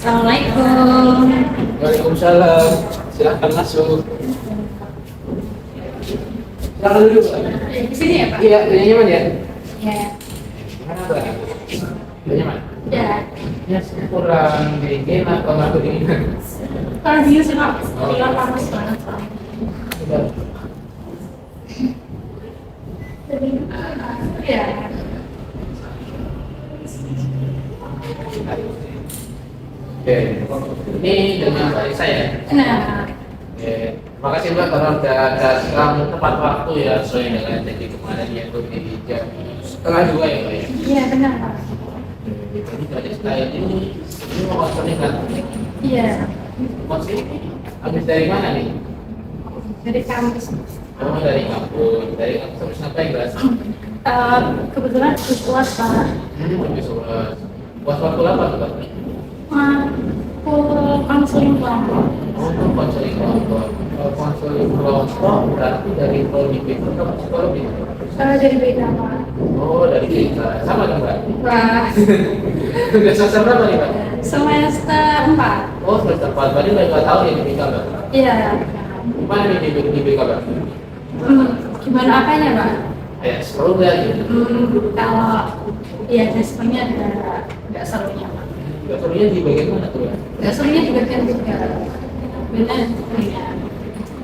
Assalamualaikum. Waalaikumsalam. Silahkan masuk. Silakan duduk, Pak. Di sini ya, Pak? Iya, udah nyaman ya? Iya. Gimana, Pak? Udah nyaman? Ya. Ya, kurang dingin atau nggak kedinginan? Kalau dingin sih, Pak. Kalau panas banget, Pak. Udah. Iya. Oke, ini dengan Mbak Isa ya? Nah, Oke, terima kasih Mbak karena udah datang tepat waktu ya sesuai dengan janji kemarin yaitu di jam 1:30 ya Mbak ya? iya benar, Pak. Jadi dari sekalian ini mau konseling kan? Iya. Konseling habis dari mana nih? Dari kampus. Oh dari kampus terus ngapain Mbak? Kebetulan UAS, Pak. Habis buat waktu apa tuh Mbak? Aku konseling kelompok. Oh konseling kelompok. Konseling kelompok berarti dari prodi atau psikologi? Dari beda, Pak. Oh dari kita sama dong Mbak? Wah, Udah semester berapa nih Mbak? semester 4. Oh semester 4, berarti udah 2 tahun ya di BK Mbak? Iya. Gimana nih di BK Mbak? Gimana apanya, Pak? Ya seru nggak gitu? Kalau ya sebenarnya ada nggak serunya, Pak. Nggak serunya di bagian mana tuh ya? Nggak serunya di bagian juga. Benar, serunya.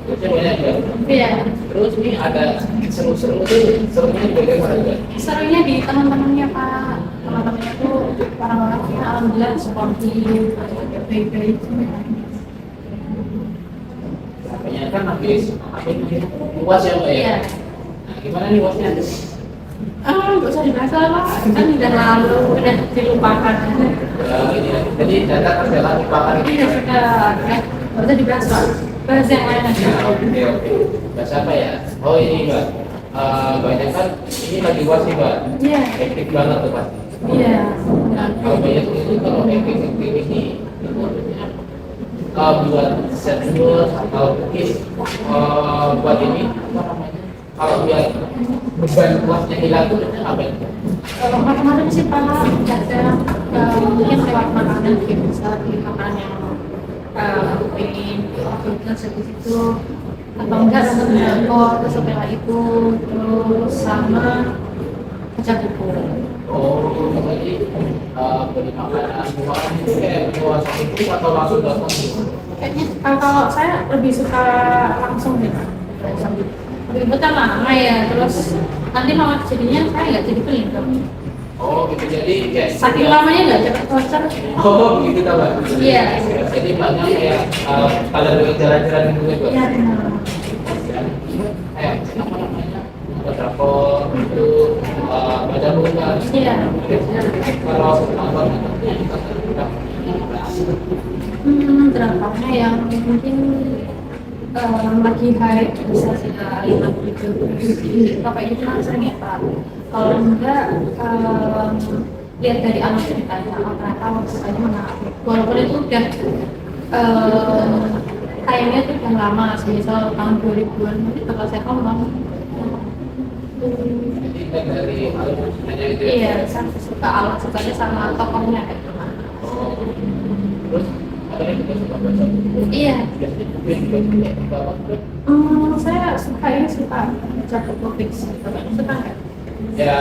Terusnya banyak ya? Iya. Terus nih ada seru-seru tuh, serunya di bagian mana Mbak? Serunya di teman-temannya, Pak. Teman-temannya tuh orang-orangnya alhamdulillah sportif, baik-baik. Banyak kan habis UAS ya Mbak ya? Iya. Nah gimana nih UASnya? Nggak usah dibahas lah, Pak. Kan udah lalu, udah dilupakan. Jadi data terbelah dipakai gitu. Iya, sudah. Nggak usah dibahas, Pak. Bahas yang lain aja. Oke. Bahasa apa ya? Oh ini Mbak. Banyak kan ini lagi UAS nih Mbak. Iya. Hektik banget tuh pasti. Iya. Nah, kalau banyak itu kalau hektik ini buat set dulu atau mungkin buat ini apa namanya? Kalau biar beban kuasnya hilang tuh apa ya? Kalau kemarin sih Pak, ada mungkin lewat makanan gitu, misalnya di makanan yang aku pengen kebetulan seperti itu, atau enggak nonton drakor, setelah itu, terus sama baca buku. Oh, jadi beli makanan buah itu kayak bawa satu buku atau langsung datang gitu? Kayaknya kalau saya lebih suka langsung deh, Pak. Langsung. Lebih betah lama ya, terus nanti malah jadinya saya nggak jadi beli dong. Oh, gitu jadi kayak Saking lamanya nggak cepet voucher. oh, gitu tak Mbak? Iya. Jadi banyak kayak pada jalan-jalan gitu ya Mbak? Iya benar. Kayak apa namanya? Drakor itu baca buku kan? Iya. Kalau nonton Drakornya yang mungkin lagi hype bisa sekitar 50 kayak gitu kan sering ya Pak. Kalau enggak lihat dari alur ceritanya, oh ternyata ceritanya menarik. Walaupun itu udah tayangnya tuh udah lama, misal tahun 2000-an, mungkin bakal saya tonton. jadi kan dari alur ceritanya itu ya? Iya, saya suka alur ceritanya sama tokohnya kayak gimana. Oh, terus katanya kita suka baca buku. Iya. Biasanya buku yang dibaca itu apa? Saya suka ini suka baca buku fiksi. Suka nggak? Ya,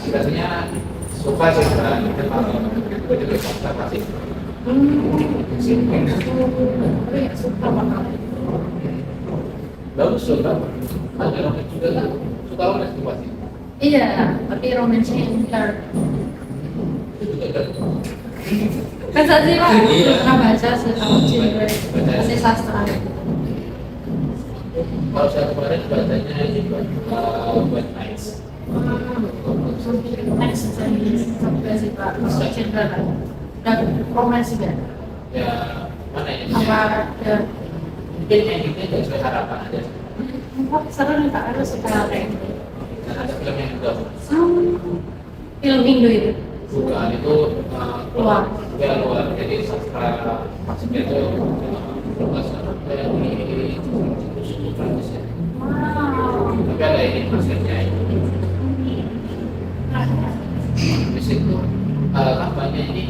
biasanya suka sih Mbak. Kita kalau gue juga suka pasti. Tapi ya suka banget. Bagus suka. Ada romantis juga kan? Suka romantis tuh pasti. Iya, tapi romansnya yang dark. Itu juga ada. Masa sih Pak? Iya. Suka baca sih kalau genre masih sastra. Kalau saya kemarin bacanya ini buat nice. Next juga sih Pak. Masuk genre lah. Dan romans juga. Ya mana ya? Apa ya? Mungkin endingnya nggak sesuai harapan aja. Seru nih Pak, aku suka kayak gitu. Dan ada film yang udah Film Indo itu. bukan itu Luar. ya luar. Jadi sastra maksudnya itu bahasa apa yang di suku Prancis ya. Wow. Tapi ada ini maksudnya ini. Habis itu kampanye ini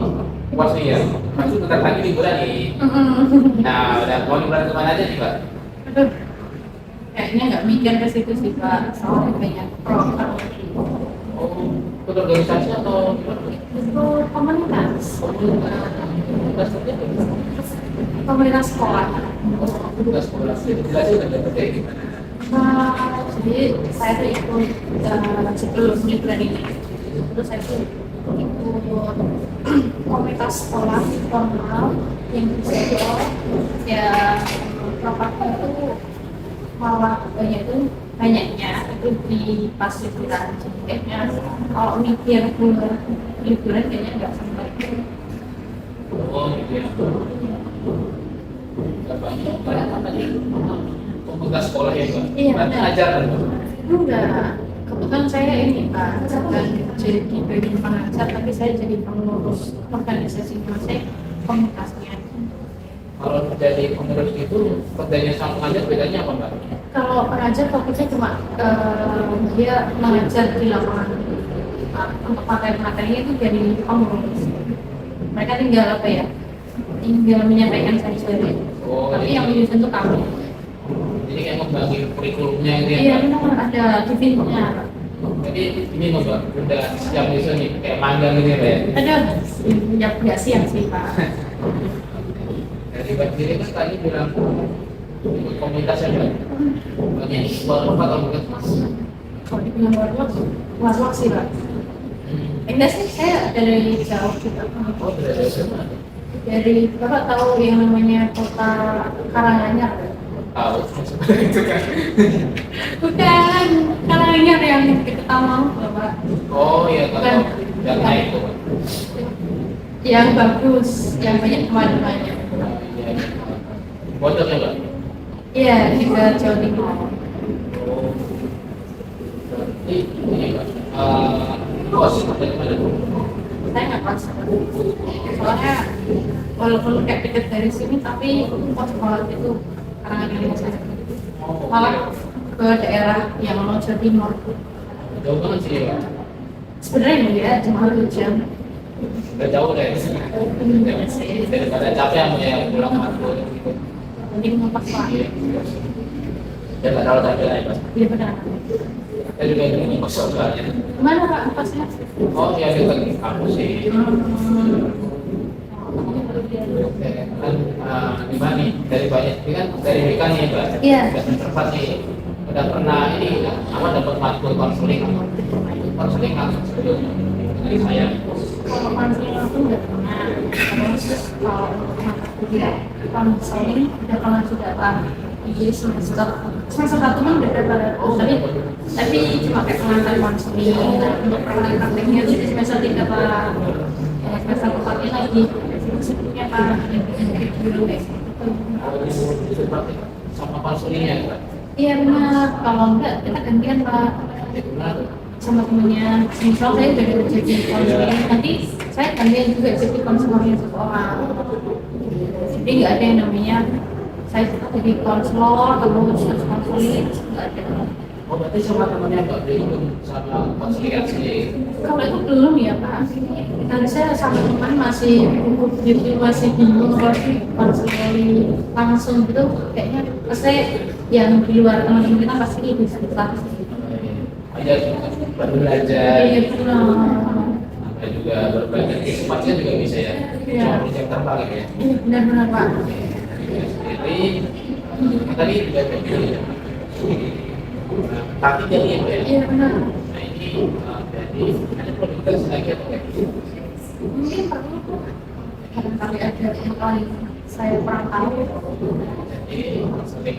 puas nih ya, masuk bentar lagi liburan nih. Nah, udah mau liburan kemana aja nih Pak? Aduh, kayaknya nggak mikir ke situ sih Pak, soalnya banyak program. Oh, ikut organisasi atau gimana? Itu komunitas, Tugas kerja apa? komunitas sekolah. Tugas sekolah. Jelasin udah dapet kayak gimana? Jadi saya tuh ikut sebelum liburan ini, terus saya tuh ikut komunitas sekolah formal yang sosial ya properti itu malah banyaknya itu di pas liburan. Jadi kayaknya kalau mikir ke liburan kayaknya nggak sempat. Oh, gitu ya. Banyak apa nih? Komunitas sekolah ya Pak? Iya. Berarti ngajar kan Pak? Enggak, kebetulan saya ini Pak, bukan jadi bagian pengajar, tapi saya jadi pengurus organisasi saya komunitasnya. Kalau jadi pengurus itu kerjanya sama pengajar bedanya apa Mbak? Kalau pengajar fokusnya cuma dia mengajar di lapangan. Untuk materi-materinya itu dari pengurus. Mereka tinggal apa ya? Tinggal menyampaikan saja. Oh, Tapi jadi- yang menyusun itu kami. Jadi kayak membagi kurikulumnya gitu ya Iya, Pak? memang ada divisinya. Jadi ini loh Mbak, udah siap nyusun nih, kayak magang gitu ya Mbak ya? Ada, ya nggak siap sih Pak. Dari Mbak sendiri kan tadi bilang ikut komunitas ya Mbak? Banyak buat apa kalau bukan Mas? Kalau dibilang warlock sih Pak. Enggak sih, saya dari jauh juga. Oh, tidak ada SMA. Dari Bapak tahu yang namanya kota Karanganyar? Tahu, sebenarnya itu kan. Bukan, Karanganyar yang di Ketawang, Bapak. Oh iya, Bukan. tahu. Yang naik tuh Pak. Yang bagus, yang banyak teman-temannya. Iya, iya. Bocor ya Mbak? Iya, di ke Jawa Timur. Oh. Berarti ini Mbak, bos dari mana? Saya nggak pas. Soalnya walaupun kayak deket dari sini, tapi pos sekolah itu Karanganyar saya. Oh, Malah ke daerah yang mau Jawa Timur. jauh banget sih ya. Sebenarnya enggak, cuma 1 jam. Udah jauh deh. Daripada capek sama ya pulang malam gitu. Mending ngepas Pak. Iya. Ya nggak terlalu capek lah ya Pak. Iya benar. Saya juga ini kosong soalnya. Gimana Pak ngepasnya? Oh ya dekat kampus sih. Oke, kan gimana nih dari banyak ini kan dari BK nih Mbak. Iya. Udah tempat nih. Udah pernah ini apa dapat matkul konseling langsung sebelumnya dari saya. Kalau konseling aku udah pernah. Terus kalau untuk mata kuliah konseling udah pernah juga Pak. Jadi semester 1 pun udah dapat. Tapi cuma kayak pengantar konseling. Nah, untuk prakteknya itu di semester 3 Pak. Semester 4-nya lagi. Sebelumnya Pak. Dulu kayak gitu. Itu praktik sama konselingnya Mbak. Iya benar, kalau enggak kita gantian Pak Itu benar tuh. sama temennya. Misal saya udah jadi konselor, nanti saya gantian juga jadi konselornya seseorang. Jadi nggak ada yang namanya saya jadi konselor terus konseling, nggak ada. Oh berarti sama temannya Mbak belum sama konsolidasi. Kalau itu belum ya Pak. Dan saya sama teman masih masih bingung kalau konseling langsung gitu kayaknya saya yang di luar teman-teman kita pasti lebih susah. Aja baru belajar. Iya benar. Ada juga berbagai kesempatan juga bisa ya. Iya. Cuma project terbalik ya. Iya benar-benar Pak. Jadi tadi juga jadi tapi jadi ya Mbak ya. Iya benar. Nah ini jadi ada produksi lagi atau kayak gitu? Mungkin perlu tuh barangkali ada yang lain saya kurang tahu. Jadi sering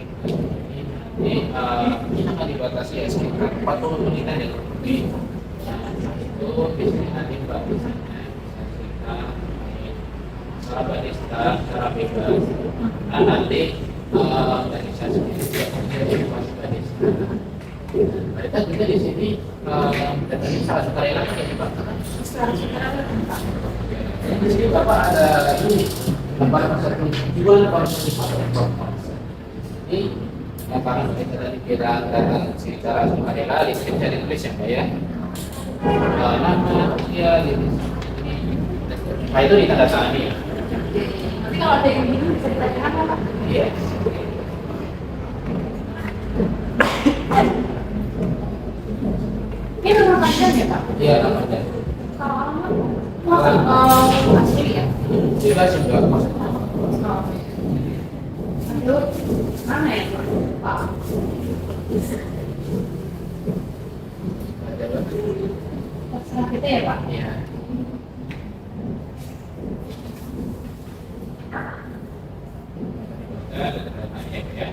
ini akan dibatasi ya sekitar 40 menitan ya di itu biasanya nanti Mbak misalnya bisa cerita cara barista, cara bebas dan nanti dari saya sendiri juga menjadi barista. Barista juga di sini dan tadi salah sukarela juga Mbak. Secara sekarang Pak. Di sini Bapak ada ini gambar satu jual ini yang karena kita tadi kira datang secara sukarela listrik dari tulis ya Mbak ya. Nama usia ini Nah itu ditandatangani ya. Nanti kalau ada yang bingung bisa ditanyakan apa? Iya. Ini nomor panjang ya Pak? Iya namanya. Kalau asli ya? Jelas juga masuk. Aduh, mana ya Pak? Ada apa? Terserah kita ya Pak? Iya. Ada tandatangani ya.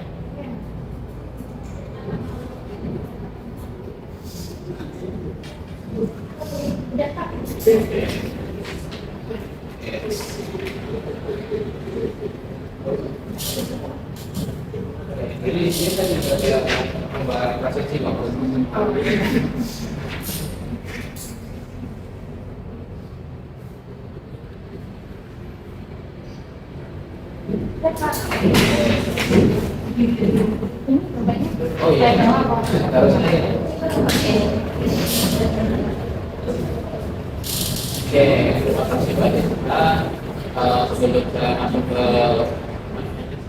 Udah Pak. Jadi di sini kan juga ada pembahasan prasaksi maupun Udah Pak. Ini bapaknya? oh iya, Saya bawa kok. harus aja. Oke. Oke, terima kasih banyak. Sebelum saya masuk ke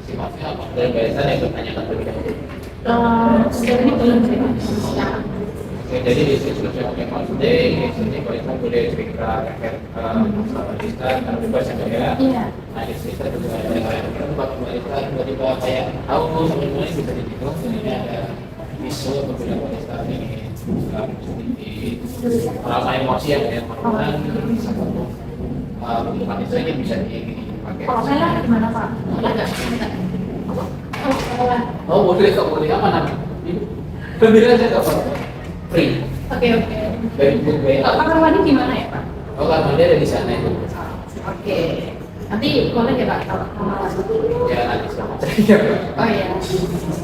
sifatnya apa dari biasa yang bertanyakan terlebih dahulu. Sejauh ini belum sih Pak. Oke, jadi di sini sudah pakai Monday, di sini Balita boleh cerita terkait masalah Balita, karena bebas ya Mbak ya. Iya. Nah di sini kita juga ada yang Pak Balita tiba-tiba kayak tahu sebenarnya bisa dihitung, ini ada isu apabila Balita ini sedikit ramai emosi yang melakukan satu ini bisa dipakai. Kalau saya lah gimana Pak? Enggak. Oh, salah. Oh boleh, kok boleh apa namanya? Ambil aja nggak apa-apa. Free. Oke. Baik, baik. Pak kamar mandi gimana ya Pak? Oh kamar dia ada di sana itu. Oke. Nanti boleh ya Pak kalau kamar mandi? Ya nanti sama saya. Oh iya.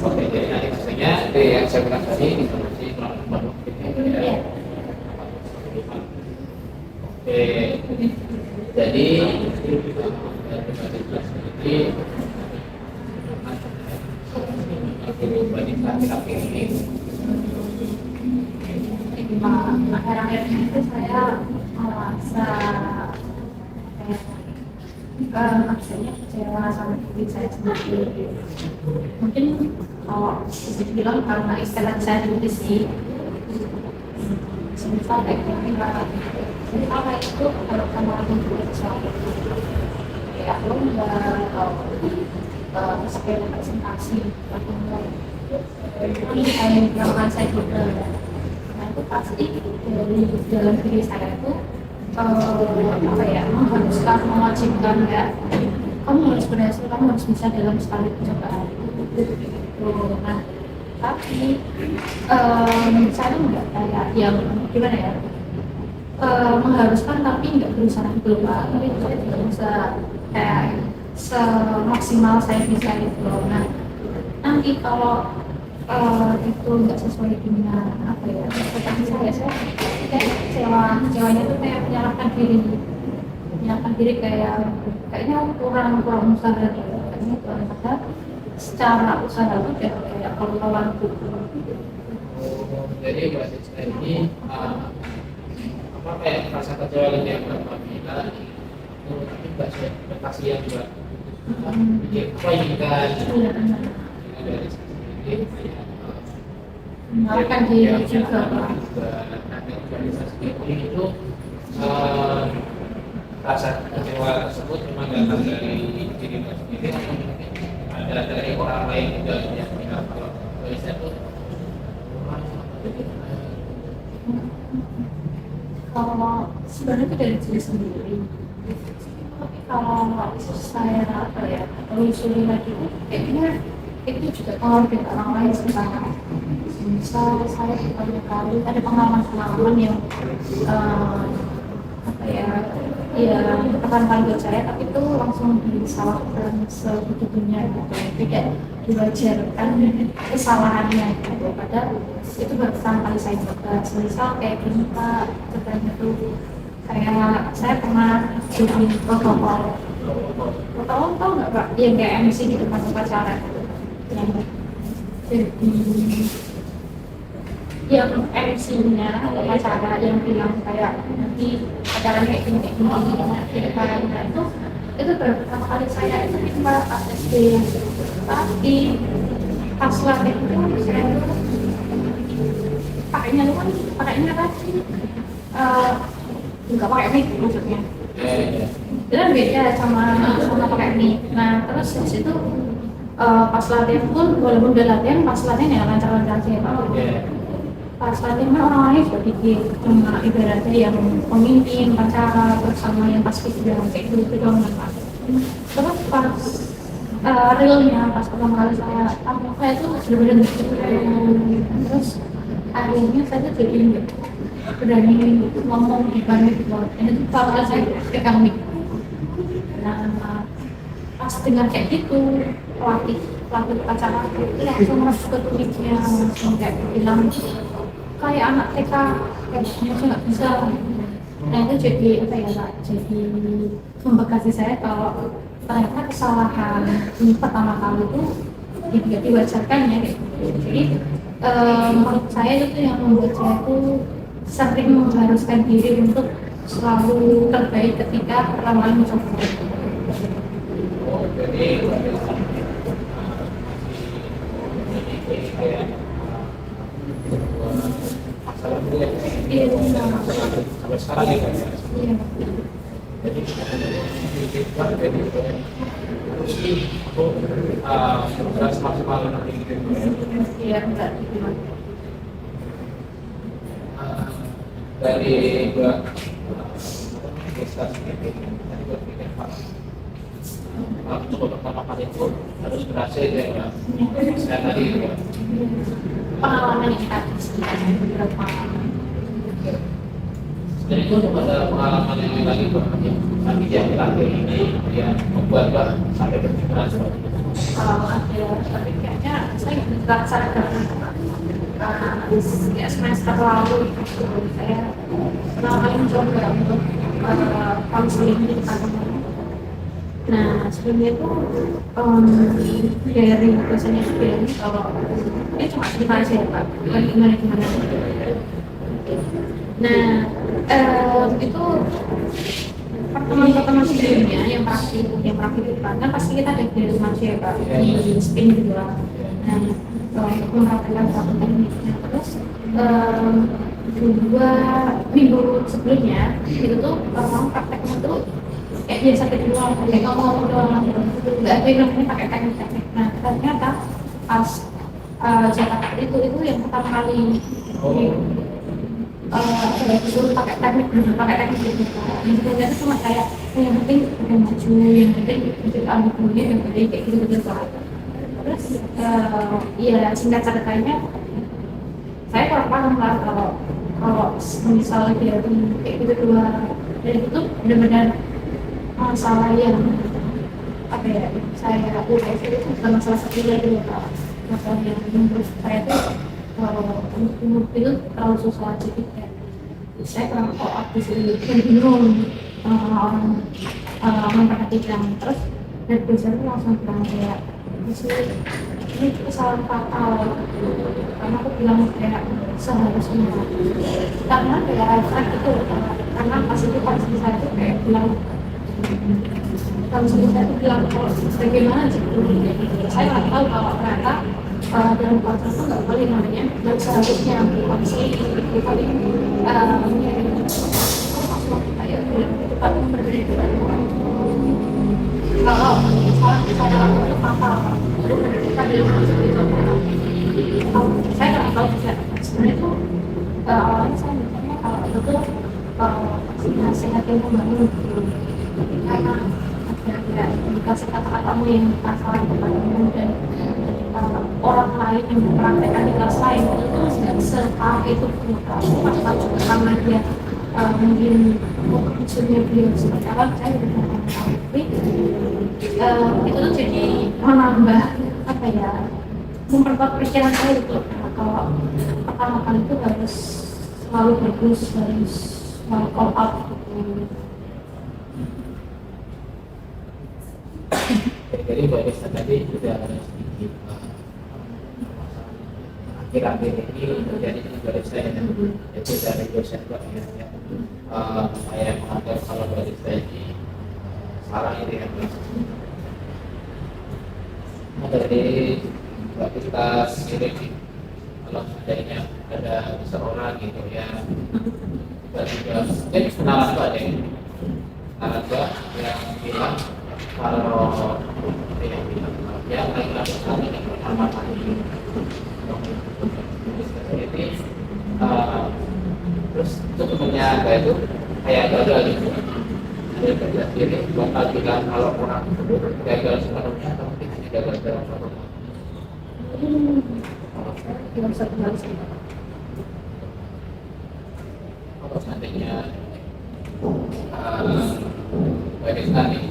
Oke, jadi nanti maksudnya itu yang saya bilang tadi informasi kurang lebih Iya. Oke, jadi Akhir-akhir ini tuh saya merasa akhirnya kecewa sama diri saya sendiri. Mungkin kalau bisa dibilang karena istilah saya dulu sih. Semisal kayak itu kalau kamu lagi sesuatu ya lo nggak sebagai presentasi atau ini kayak yang saya juga. Nah itu pasti dari dalam diri saya itu apa ya mengharuskan mewajibkan ya kamu harus berhasil, kamu harus bisa dalam sekali percobaan gitu. Nah tapi saya nggak kayak yang gimana ya mengharuskan tapi nggak berusaha gitu Pak, tapi saya juga bisa kayak semaksimal saya bisa gitu. Nah nanti kalau itu nggak sesuai dengan apa ya ekspektasi saya kayak kecewanya tuh kayak menyalahkan diri kayaknya kurang usaha gitu, kayaknya kurang usaha secara usaha tuh kayak kawan gitu. jadi berarti saya ini apa kayak rasa kecewa yang apabila itu tapi nggak sesuai ekspektasi yang juga bikin apa inginkan dari sendiri Menyalahkan diri juga Pak. Organisasi itu rasa kecewa tersebut memang datang dari diri sendiri atau mungkin ada dari orang lain juga yang bilang kalau bisa itu Kalau sebenarnya itu dari diri sendiri, tapi kalau saya apa ya telusuri lagi kayaknya itu juga kalau dari orang lain sebenarnya. Misal saya banyak kali ada pengalaman yang apa ya pertama kali buat saya, tapi itu langsung disalahkan sebegitunya gitu. Jadi kayak diwajarkan kesalahannya gitu. Padahal itu baru pertama kali saya coba. Misal kayak gini Pak, contohnya tuh kayak saya pernah bikin protokol. Protokol tau nggak Pak? Yang kayak MC di depan upacara yang jadi yang MC-nya upacara yang bilang kayak nanti caranya kayak gini gitu kan. Nah, itu baru pertama kali saya itu kita pas SD. Tapi pas latihan itu saya pakainya lu kan pakainya tadi nggak pakai mic maksudnya. Itu kan beda sama pakai mic. Nah terus di situ pas latihan pun walaupun udah latihan, pas latihan ya lancar-lancar aja. Pas latihan kan orang-orangnya juga dikit, cuma ibaratnya yang pemimpin, pacara, terus sama yang pas video kayak gitu doang kan. Terus pas realnya pas pertama kali saya tampil saya tuh bener-bener gitu. Terus akhirnya saya tuh jadi berani ngomong di depan gitu. Ini tuh kalau saya pegang mic. Nah pas dengar kayak gitu pelatih acara itu langsung masuk ke mic-nya, langsung kayak bilang kayak anak TK kayaknya nggak bisa. Nah itu jadi apa ya Pak? Jadi membekas saya kalau ternyata kesalahan ini pertama kali itu tidak diwajarkan ya gitu. Jadi menurut saya itu yang membuat saya itu sering mengharuskan diri untuk selalu terbaik ketika pertama kali mencoba. Jadi masalah itu ya. Iya, Sampai sekarang ya. iya. Jadi aku beras maksimal nanti gitu. Iya, enggak. Dari dua prestasi ini tadi berpikir Pak, coba pertama kali itu harus berhasil ya. Saya tadi ya. Pengalaman yang tadi beberapa. Dan itu cuma dalam pengalaman yang lagi tapi yang terakhir ini yang membuat Pak sampai berpikiran seperti itu. Kalau ada, tapi kayaknya saya nggak sadar ya semester lalu itu saya pertama kali mencoba untuk konseling di departemen. Nah sebelumnya itu dari dosennya bilang kalau ini cuma cerita aja ya Pak, bukan gimana. Nah itu pertemuan sebelumnya yang praktik kan pasti kita ada di rumah ya Pak, di spin juga. Nah untuk memperhatikan satu tekniknya terus 2 minggu sebelumnya itu tuh orang prakteknya tuh kayak biasa doang, kayak ngomong doang, nggak ada yang namanya pakai teknik. Nah ternyata pas Jakarta itu yang pertama kali disuruh pakai teknik gitu. Yang sebenarnya itu cuma kayak yang penting udah maju, yang penting untuk alumni yang penting kayak gitu Pak. Terus ya singkat ceritanya saya kurang paham lah kalau misalnya dia kayak gitu doang. Dan itu benar-benar masalah yang apa ya, saya UTS itu bukan masalah sepele gitu Pak. Masalah yang menurut saya itu umur itu terlalu susah aja gitu ya. Saya kurang kok aku sih bingung orang memperhatikan. Terus dari dosen itu langsung bilang kayak ini kesalahan fatal karena aku bilang kayak seharusnya karena kayak refleks itu karena pas itu saya tuh kayak bilang kalau saya tuh bilang kalau bagaimana sih saya nggak tahu kalau ternyata dalam kontrak itu nggak boleh namanya dan seharusnya konsili itu paling kayak itu paling berbeda kalau misalnya lakukan itu apa kita dalam konsep itu saya nggak tahu juga sebenarnya itu awalnya saya mikirnya kalau itu tuh nasihat yang membangun karena ada dikasih kata-katamu yang masalah kepadamu dan orang lain yang mempraktekkan di kelas lain itu nggak sepaham itu pas juga karena dia mungkin khususnya beliau seperti apa saya tidak tahu tapi itu tuh jadi menambah apa ya memperkuat pikiran saya gitu kalau pertama kali itu harus selalu bagus harus selalu all out gitu. Jadi Mbak Esta tadi sudah ada sedikit akhir-akhir ini terjadi di barista ya, itu dari dosen bagian ya, saya mengatur kalau barista ini salah itu ya. Nah, dari kita sendiri kalau seandainya ada seseorang gitu ya, tiba-tiba jadi kenalan Mbak deh, kenalan Mbak yang bilang kalau yang lagi saat ini pertama kali jadi terus itu temennya kayak itu kayak gagal gitu. Dari kerja sendiri bakal bilang kalau orang tersebut gagal sepenuhnya atau mungkin hanya gagal dalam satu hal. Tidak bisa kembali sih. Kalau seandainya barista nih,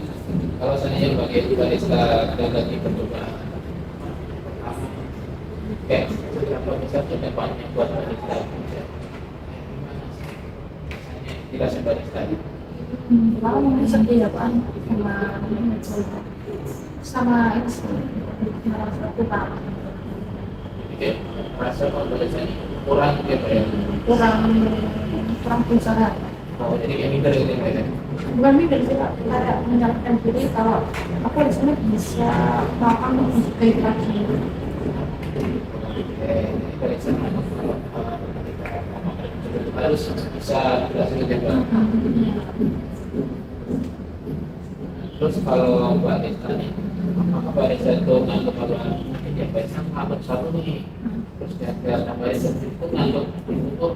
kalau seandainya bagi barista gagal di percobaan, kayak berapa besar kedepannya buat barista? Tidak sebarista. Lalu mungkin sedih ya Pak sama ini sih merasa kurang Merasa kalau barista ini kurang gitu ya, kurang kurang berusaha. oh jadi kayak minder gitu ya. Bukan minder sih Pak, kayak menyalahkan diri kalau aku di sini bisa melakukan lebih baik lagi. Barista harus bisa berhasil juga. Terus kalau barista nih, apakah barista itu nganggap kalau ya barista nganggap satu nih, terus kira-kira barista itu nganggap itu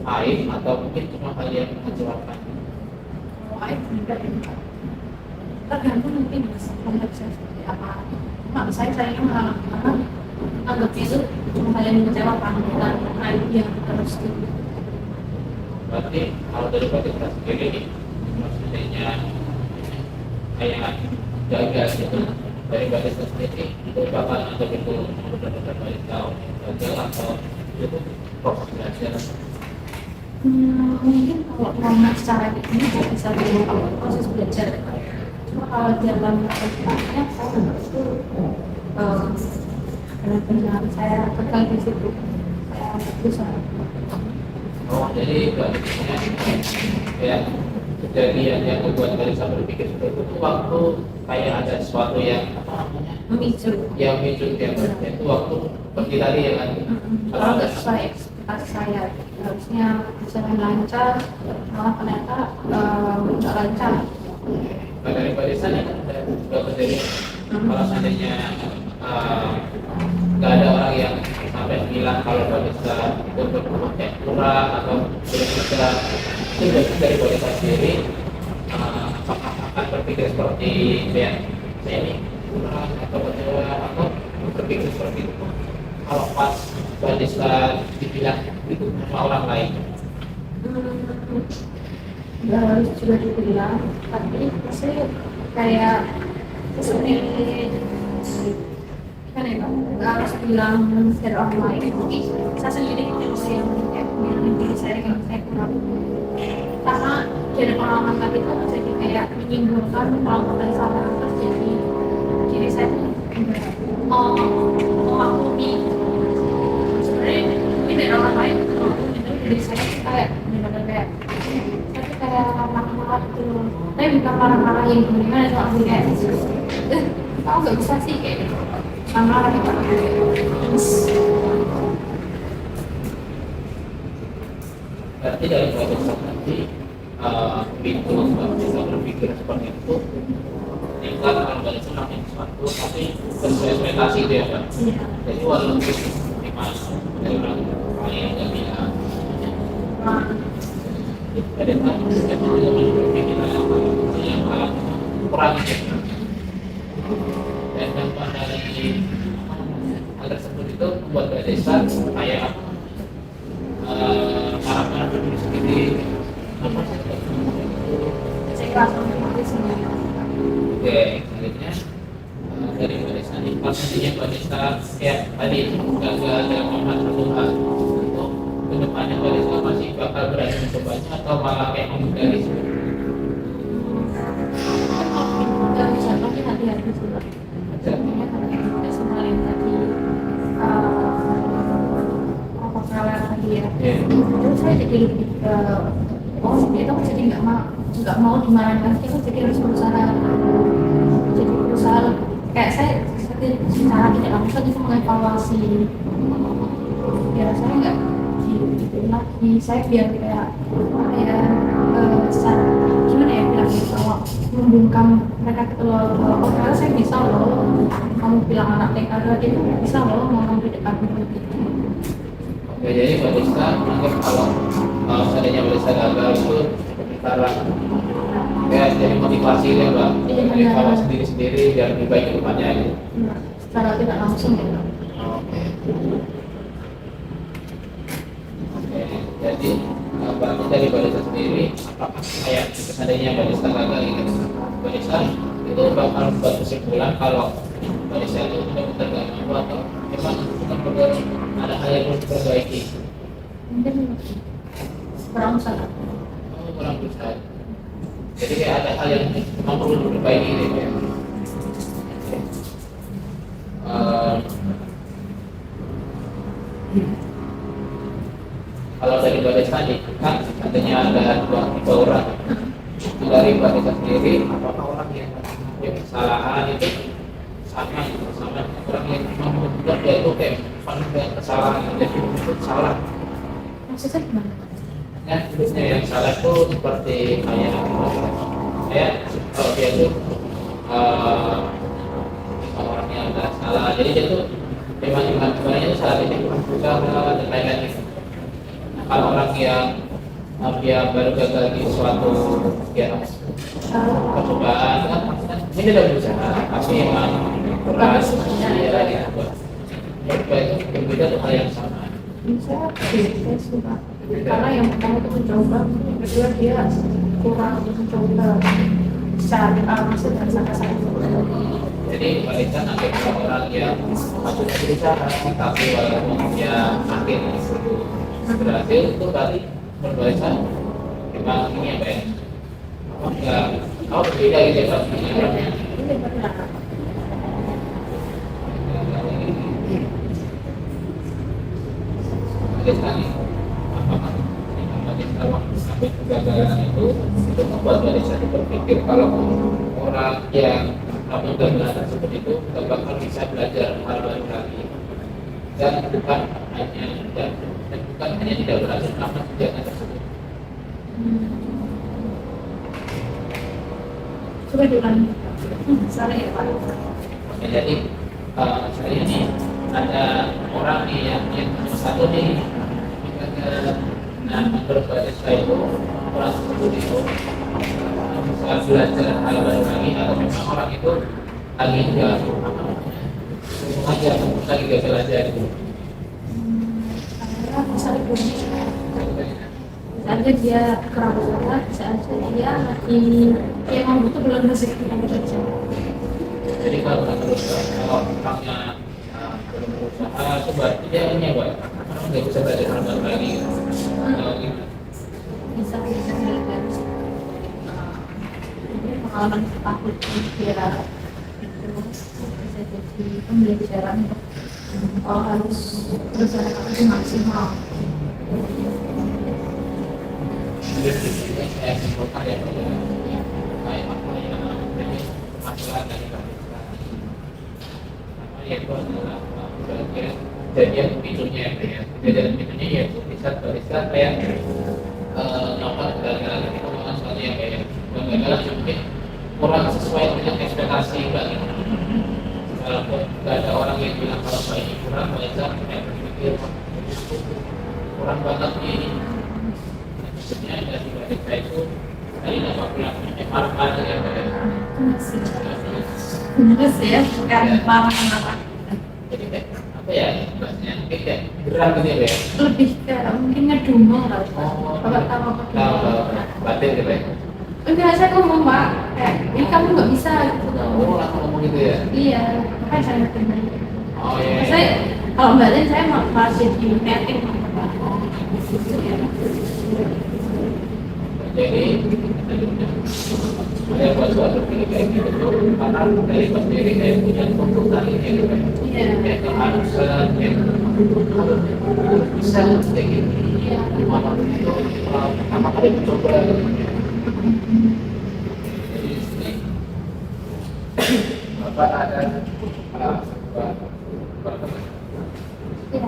aib atau mungkin cuma hal yang mengecewakan? Kalau aib tidak ya, tergantung mungkin bisa konsepnya seperti apa. Mak saya anggap itu cuma hal yang mengecewakan bukan aib yang terus gitu. Berarti kalau dari barista sendiri nih, maksudnya kayak gagal gitu dari barista sendiri itu bakal anggap itu benar-benar barista gagal atau itu proses belajar. Mungkin kalau ngomong secara ini bisa dibilang proses belajar. Cuma kalau dalam prakteknya saya itu benar-benar saya gagal di situ. Saya berusaha. Oh jadi baristanya ya kejadian yang membuat barista berpikir seperti itu waktu kayak ada sesuatu yang apa namanya Memicu. yang micu dia itu waktu seperti tadi ya kan. Kalau nggak sesuai ekspektasi saya harusnya berjalan lancar, malah ternyata nggak lancar. Nah, dari barista nih kan sudah terjadi kalau seandainya nggak ada orang yang sampai bilang kalau barista itu kayak kurang atau berbeda, itu dari barista sendiri apakah akan berpikir seperti ya saya ini kurang atau kecewa atau berpikir seperti itu kalau pas barista dibilang itu sama orang lain? Nggak harus juga dibilang, tapi pasti kayak seperti kan ya Pak, nggak harus bilang dari orang lain. Saya sendiri yang kayak bilang diri saya kalau saya kurang, karena dari pengalaman tadi itu jadi kayak menyinggung kalau salah terus jadi diri saya tuh mau maklumi sebenarnya ini dari orang lain itu diri saya tuh kayak benar-benar kayak saya tuh kayak marah-marah gitu, tapi bukan marah-marah yang gimana tuh aku kayak kamu nggak bisa sih kayak gitu marah gitu terus Berarti dari barista nanti pintu bisa berpikir seperti itu tinggal kalau barista melakukan sesuatu tapi sesuai ekspektasi dia kan. Jadi walaupun memang dari orang lain nggak bilang ada kan juga berpikir yang kurang gitu. Dan dampak dari hal tersebut itu membuat barista kayak marah-marah diri sendiri. Apa sih? saya langsung mati sendiri. Oke, selanjutnya dari barista nih, pastinya barista ya tadi gagal dalam satu hal untuk kedepannya barista masih bakal berani mencobanya atau malah kayak menghindari. Nggak bisa tapi hati-hati juga. Tidak semua yang tadi jadi lebih ke itu jadi nggak mau dimarahin lagi, aku jadi harus berusaha jadi berusaha kayak saya secara tidak langsung itu mengevaluasi biar saya nggak gitu lagi, saya biar kayak ya secara gimana ya bilangnya, kalau membungkam mereka gitu loh, oh ternyata saya bisa loh, kamu bilang anak TK itu bisa loh ngomong di depan gitu. Oke, jadi Mbak Desta menganggap kalau seandainya Mbak Desta gagal itu antara kayak jadi motivasi ya Mbak, evaluasi diri sendiri biar lebih baik ke depannya gitu. Secara tidak langsung gitu. Oke. Oke, jadi berarti dari Mbak Desta sendiri, apakah kayak seandainya Mbak Desta gagal gitu, Mbak Desta itu bakal buat kesimpulan kalau Mbak Desta itu benar-benar gak mampu atau memang perlu ada hal yang perlu diperbaiki? Mungkin kurang usaha. Oh, kurang berusaha. Jadi kayak ada hal yang memang perlu diperbaiki gitu ya. Kalau dari Mbak Desta nih, kan katanya ada dua tipe orang. Dari Mbak Desta sendiri, apakah orang yang punya kesalahan itu sama orang yang memang benar dia itu kayak dengan kesalahan yang jadi itu salah? Maksudnya gimana? Ya, hidupnya yang salah itu seperti kayak kalau dia itu orang yang ada salah, jadi dia itu memang sebenarnya itu salah ini berusaha dan lain-lain gitu. Kalau orang yang dia baru gagal di suatu ya percobaan kan ini udah berusaha tapi memang keras ya gitu. Itu berbeda tuh hal yang sama. Saya suka karena yang pertama itu mencoba, yang kedua dia kurang mencoba secara maksud dan sama-sama. Jadi mereka nanti orang yang masih berusaha tapi walaupun dia akhirnya itu berhasil itu tadi berbahasa memang ini apa ya? Enggak, kau berbeda gitu ya Pak? Ini benar. Sekali apakah sampai kegagalan itu membuat Malaysia berpikir kalau orang yang melakukan kegagalan tersebut itu bakal bisa belajar hal baru lagi dan bukan hanya tidak berhasil melakukan kegiatan tersebut. Coba diulangi. Salah ya Pak. Jadi saya ini ada orang nih yang satu nih berbagai saya itu orang tersebut itu bisa belajar hal baru lagi atau memang orang itu lagi enggak aja lagi gagal aja gitu. Bisa aja dia kurang usaha, bisa aja dia lagi ya mau butuh belum rezeki yang kerja. Jadi kalau orangnya belum berusaha, coba dia ini ya Pak, orang nggak bisa belajar hal baru lagi gitu. Bisa belajar pengalaman tahun dia itu bisa jadi pembelajaran untuk kalau harus berusaha lebih maksimal. Jadi saya simpulkan ya kayak apa yang masalah dari yaitu adalah kejadian pemicunya ya, kejadian pemicunya yaitu bisa kayak melakukan kegagalan itu bukan sesuatu yang kayak kegagalan mungkin kurang sesuai dengan ekspektasi Mbak. Walaupun tidak ada orang yang bilang kalau Mbak ini kurang, banyak kayak berpikir kurang banget ini. Maksudnya dari mereka itu tadi dapat pulang marah ya kayak bener sih ya, bukan marah kenapa. jadi kayak apa ya bahasanya mungkin kayak geram gitu ya Lebih ke mungkin ngedumel lah. Bapak tahu apa tahu batin gitu ya. Enggak, saya ngomong Pak, kayak ini kamu nggak bisa gitu Oh, loh. langsung ngomong gitu ya? Iya, makanya saya ngerti. Oh iya. Saya kalau Mbak Lin saya malah jadi netting. Jadi saya buat suatu pilih kayak gitu tuh karena dari sendiri saya punya tuntutan ini gitu kan. Iya. Yaitu harus bisa kayak gitu. Iya. Mama itu pertama kali mencoba. Jadi di sini Bapak ada sebuah pertemuan. Iya.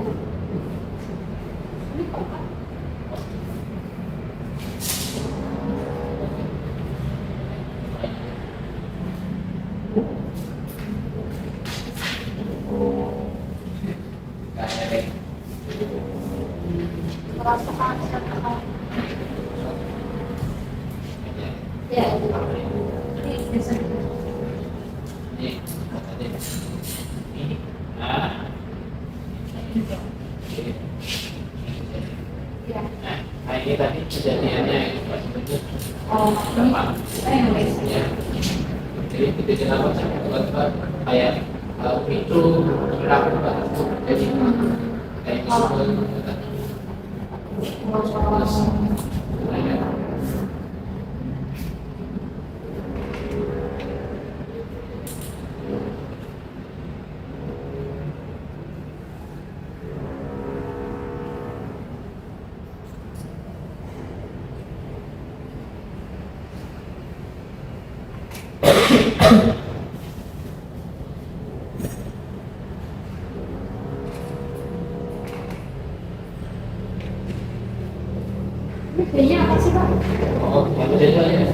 Kayaknya deh. Merasakan sekarang. Iya. Ini bisa. Ini, ini, nah, Iya. nah ini tadi kejadiannya itu pas itu Oh, sama. saya yang bisa. Ya. Jadi kita kenapa tiba-tiba kayak itu berlaku banget. Jadi kayak disebut terus kayak Kayaknya apa sih Pak? oh yang beda ya.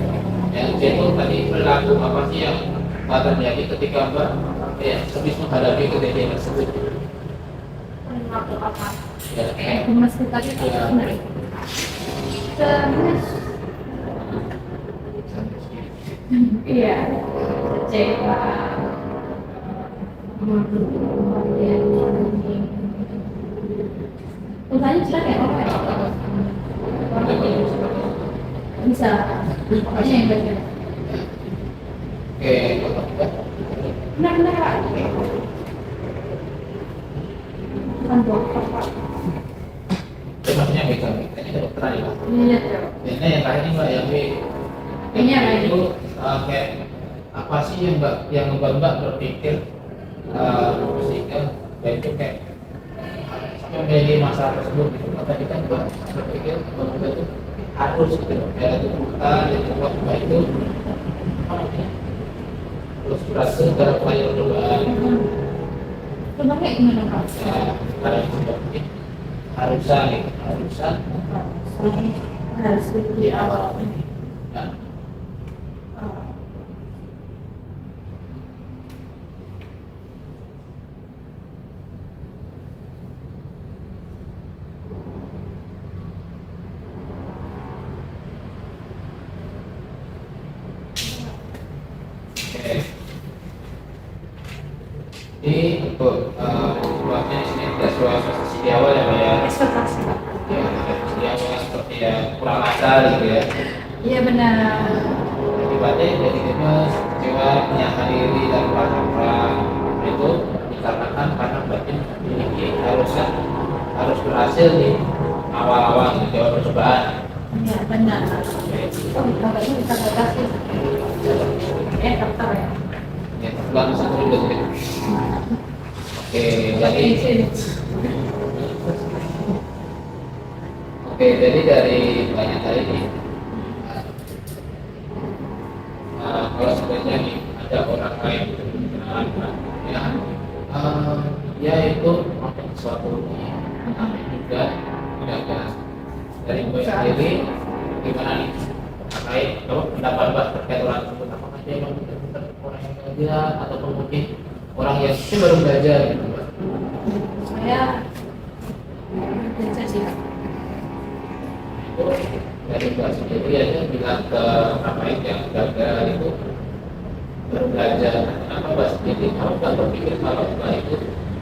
Yang itu tadi berlaku apa sih yang terjadi ketika Mbak ya habis menghadapi kejadian tersebut. Perilaku apa? Ya, Gemes tadi Iya. benar. Gemes. Iya. Kecewa. Iya. Tanya cerita kayak apa ya? Bisa. Pokoknya yang baca. Oke, Benar-benar Pak. Bukan dokter Pak. itu maksudnya kita ini kedokteran ya Pak. Iya Cok. Ini yang terakhir ini Mbak yang Ini apa ini? itu kayak apa sih yang Mbak berpikir sehingga ya itu kayak sampai menjadi masalah tersebut gitu. Tadi kan Mbak berpikir bahwa Mbak itu harus gitu ya itu buka jadi Mbak itu apa namanya terus berhasil dalam upaya percobaan Sebenarnya gimana Pak? ya karena itu mungkin harusan Harus di awal ini. ya oke. Ini untuk sebabnya di sini tidak sesuai ekspektasi di awal ya Mbak ya. Ekspektasi Pak. Ya, ekspektasi di awal seperti yang kurang lancar gitu ya. Iya benar. Akibatnya jadi gemes, kecewa, menyangka diri dan kurang itu dikarenakan karena batin memiliki harus berhasil di awal-awal gitu ya percobaan. Iya benar. Oke. Oh, kabarnya bisa batasi. Dokter ya. Ya, langsung dulu gitu. Oke, jadi dari banyak tadi nih, kalau sebenarnya nih ada orang lain ya, dia itu melakukan sesuatu tapi juga tidak jelas dari gue sendiri gimana nih terkait kalau pendapat Mbak terkait orang tersebut apakah dia memang benar-benar orang yang belajar ataupun mungkin orang yang mungkin baru belajar gitu Mbak. Saya belajar sih Pak. Itu dari Mbak sendiri aja bilang ke orang lain yang gagal itu baru belajar kenapa Mbak sendiri kalau Mbak berpikir kalau Mbak itu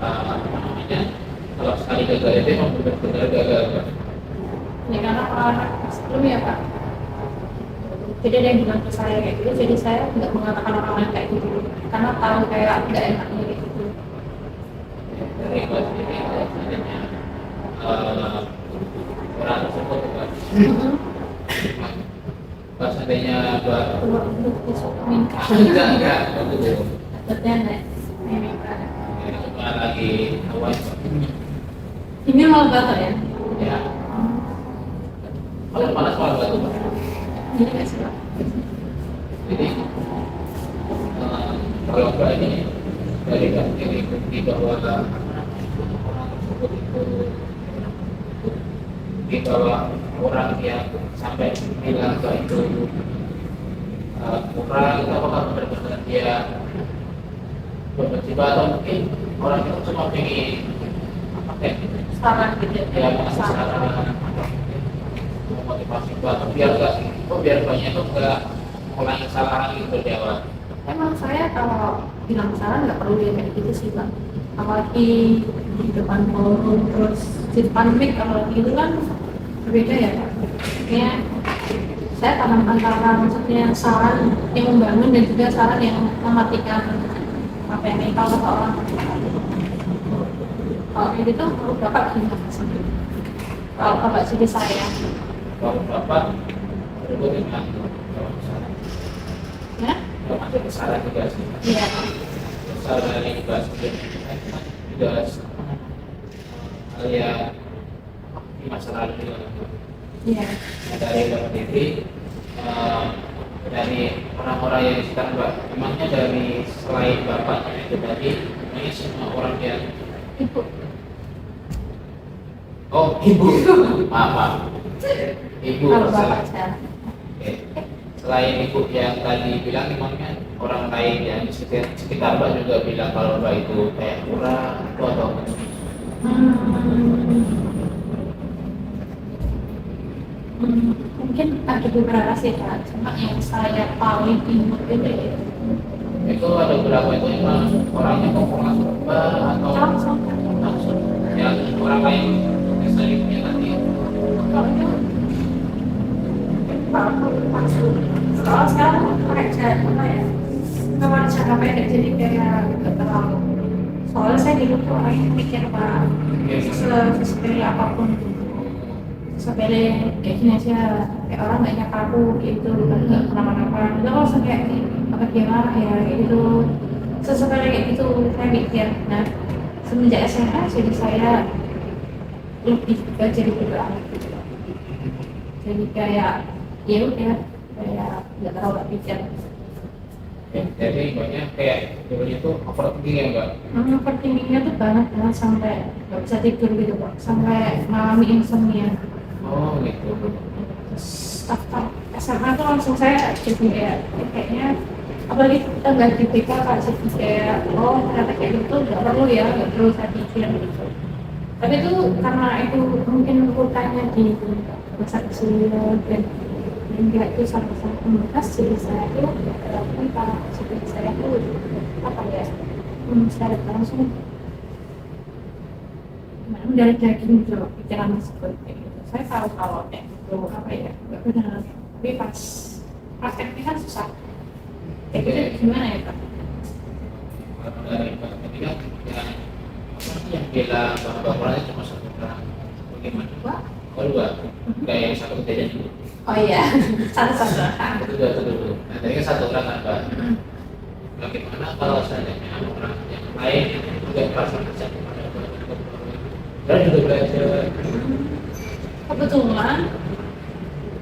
apa namanya kalau sekali gagal itu memang benar-benar gagal Mbak. Ya karena anak sebelumnya Pak. Jadi ada yang bilang ke saya kayak gitu, jadi saya nggak mengatakan orang lain kayak gitu, karena tahu kayak nggak enaknya kayak gitu. Dari Mbak sendiri kalau seandainya orang tersebut Mbak Kalau seandainya Mbak untuk besok minta enggak itu dapatnya nek minta lagi awal ini malah batal ya ya paling panas malah batu Pak. ini nggak sih Pak? Jadi kalau Mbak ini dari ini bukti bahwa orang tersebut itu di bawah orang yang sampai bilang bahwa itu kurang itu apakah benar-benar dia berjiwa atau mungkin orang itu cuma pengen apa kayak gitu Saran gitu ya masih saran motivasi buat biar banyak itu nggak mengulangi kesalahan gitu di awal. emang saya kalau bilang saran nggak perlu yang kayak gitu sih Pak, apalagi di depan forum terus di depan mic apalagi itu kan berbeda ya Pak. Kayaknya saya tanam antara maksudnya saran yang membangun dan juga saran yang mematikan apa yang mental seseorang. Kalau kayak gitu menurut Bapak gimana sih? Kalau Bapak jadi saya Kalau Bapak berikut dengan kalau misalnya ya? kalau masih kesalahan juga sih Iya. kesalahan ini juga sebenarnya juga hal yang di masa lalu juga. Iya. Nah, dari Bapak Devi dari orang-orang yang sekarang Mbak, emangnya dari selain Bapaknya itu tadi, emangnya semua orang yang Ibu. oh ibu, maaf, ibu. Kalau Bapak saya. Oke. Selain ibu yang tadi bilang, emangnya orang lain yang di sekitar Mbak juga bilang kalau Mbak itu kayak kurang atau Mungkin ada beberapa sih Pak, cuma yang saya paling ingat itu ada beberapa itu emang orangnya kok langsung Mbak atau langsung langsung yang orang lain yang selanjutnya nanti. kalau itu langsung kalau sekarang pakai jalan apa ya kemarin jangka pendek jadi kayak nggak terlalu soalnya saya dulu tuh orangnya mikir Pak sesepele apapun sepele kayak gini aja kayak orang nggak nyapa aku gitu nggak kenapa-napa itu kalau kayak apa dia marah ya kayak gitu sesepele kayak gitu saya mikir. Nah semenjak SMA jadi saya lebih jadi berdoa gitu. Jadi kayak ya udah kayak nggak terlalu pikir. Jadi banyak kayak dulunya tuh overthinking ya Mbak. Overthinkingnya tuh banget sampai nggak bisa tidur gitu Pak, sampai mengalami insomnia. Oh gitu. Terus daftar SMA tuh langsung saya jadi kayaknya apalagi kita nggak di BK Kak, jadi kayak oh ternyata kayak gitu nggak perlu ya, nggak perlu saya pikir gitu. Tapi itu karena itu mungkin urutannya di masa kecil dan dia itu sama-sama komunitas, jadi saya itu kita seperti saya itu apa ya secara langsung gimana dari daging gitu loh pikiran seperti itu. Saya tahu kalau kayak gitu apa ya nggak benar, tapi pas prakteknya kan susah. Kayak gitu gimana ya Pak? Dari Mbak tadi kan yang bilang bahwa orangnya cuma satu orang, bagaimana? Pak? Oh dua, kayak yang satu kejadian itu. Oh iya, satu-satu. Itu dulu. Nah tadi kan satu orang kan Mbak. Bagaimana kalau seandainya orang yang lain juga merasa kerja dan juga belajar. Kebetulan